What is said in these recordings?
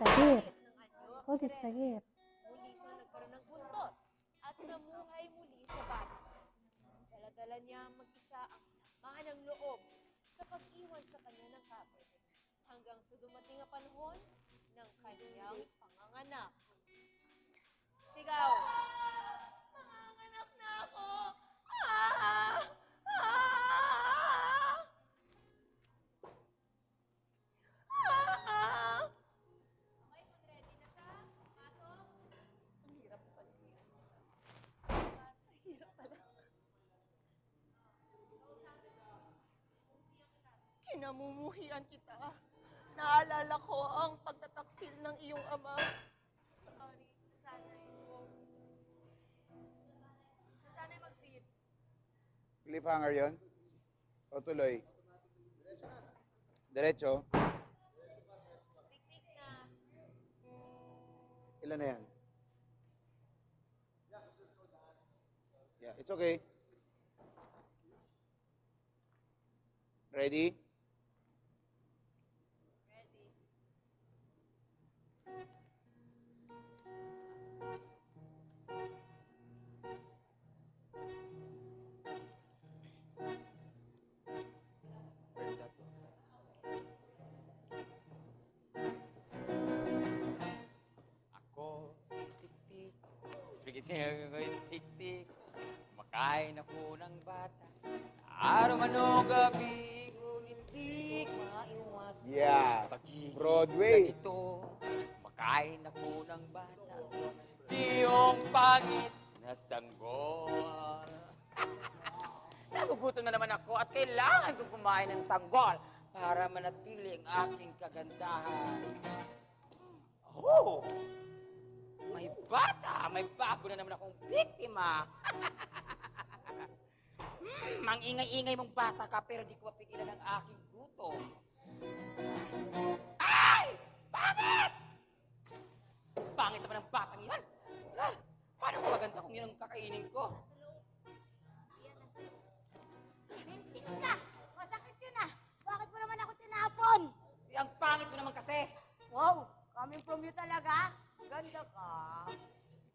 sakit. ng anyo, Kodi si Ren. sakit. Muli siyang nagkaroon ng buntot at namuhay muli sa batis. Dala-dala niya mag-isa ang sama ng loob sa pag-iwan sa kanya ng kapatid hanggang sa dumating ang panahon ng kanyang panganganak. Sigaw! Panganganak na ako! Ah! Ah! Ah! Okay, kung ready na siya, pasok. Ang hirap pala. Ang hirap pala. Kinamumuhian kita. Naalala ko ang pagtataksil ng iyong ama. Sorry, nasanay mag-read. Cliffhanger yon? O tuloy? Diretso? Tik-tik na. Ilan na yan? Yeah, it's okay. Ready? Ready. Ako si Tik-Tik. Spaghetti ako yung Tik-Tik. Kumakain ako ng bata. Araw man o gabi, ngunit di ko maiwas. Yeah. Pag-ibig Broadway. ganito. Kumakain ako ng bata. Di yung pangit na sanggol. Nagugutom na naman ako at kailangan kong kumain ng sanggol para manatili ang aking kagandahan. Oh! May bata! May bago na naman akong biktima! Mang ingay-ingay mong bata ka pero di ko mapigilan ang aking gutom. Ay! Pangit! Pangit naman ang batang yan! Ah, paano ko maganda kung yun ang kakainin ko? Mintik ka! Masakit yun ah! Bakit mo naman ako tinapon? Ang pangit mo naman kasi! Wow! Coming from you talaga? Ganda ka.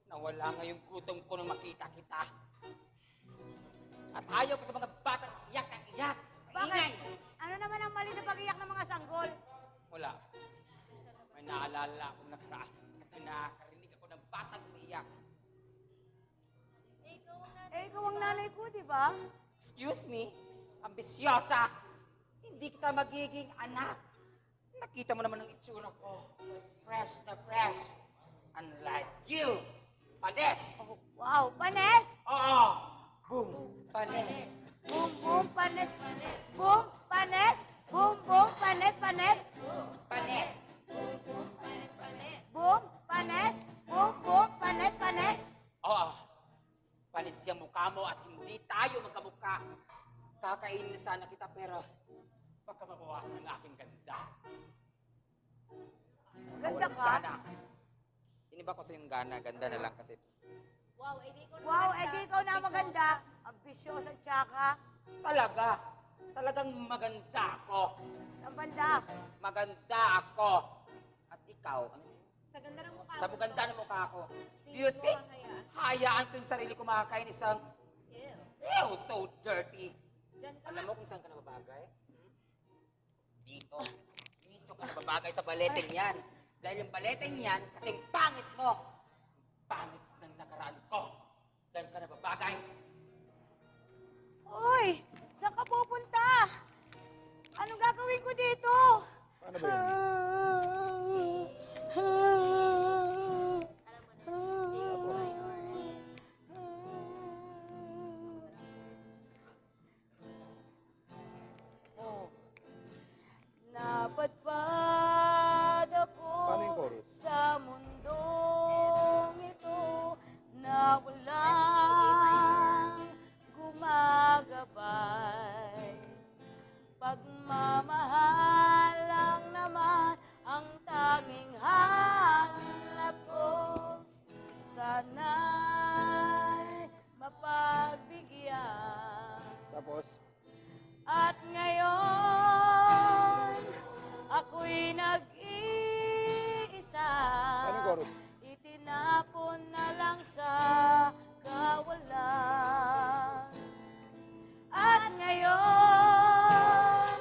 Nawala nga yung gutom ko nung makita kita. At ayaw ko sa mga batang iyak ng iyak. Bakit? Ingay! Ano naman ang mali sa pag-iyak ng mga sanggol? Wala. May naalala akong nakarinig ako ng batang umiiyak. Eh, ikaw ang nanay ko, di ba? Excuse me? Ambisyosa! Hindi kita magiging anak. Nakita mo naman ang itsura ko. Fresh na fresh. Unlike you. Panes! Oh, wow! Panes! Oo! Boom! Panes! Boom, boom, panes! Boom, panes! Boom, boom, panes, panes! Panes! Boom, panes! Boom, boom, panes, panes! Oo! Panis yung mukha mo at hindi tayo magkamukha. Kakainin na sana kita pero baka mabawasan ang aking ganda. Ganda ka? Gana. Iniba ko sa yung gana. Ganda na lang kasi. Wow, edi ikaw Wow, eh di ikaw na maganda. Ambisyosa tsaka. Talaga. Talagang maganda ako. Sa banda. Maganda ako. At ikaw, ano yun? Sa ganda ng mukha Sa ganda ng mukha ko. Do Tingin you mo think kakayaan? hayaan ko yung sarili ko makakain isang Ew. ew, so dirty. Diyan ka. Alam mo kung saan ka nababagay? Dito. Dito ka nababagay sa baleteng yan. Dahil yung baleteng yan, kasing pangit mo. Pangit ng nakaraan ko. Diyan ka nababagay. Uy! Saan ka pupunta? Anong gagawin ko dito? Paano ba yun? Napadpad ako Paano yung chorus? sa mundong ito na walang gumagabay. Pagmamahal lang naman ang chorus. Itinapon na lang sa kawalan. At ngayon,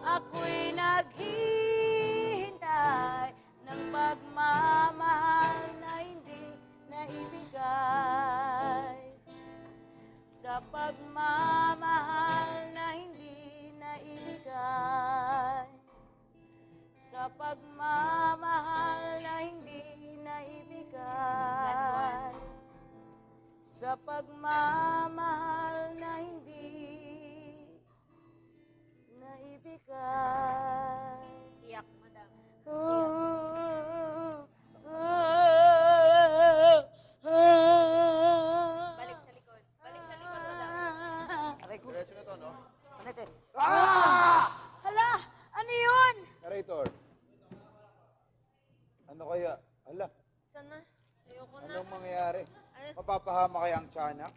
ako'y naghihintay ng pagmamahal na hindi naibigay. Sa pagmamahal na hindi naibigay. Sa pagmamahal na hindi naibigay. Sa pagmamahal na hindi naibigay. Iyak, madam. Balik sa likod. Balik sa likod, madam. Aray ko. Diretso na to, no? Ano ito? Ah! Hala, ano yun? Narrator. Ano kaya? Hala, Sana? Ayoko na. anong mangyayari? Ano? Mapapahama kaya ang tiyanak?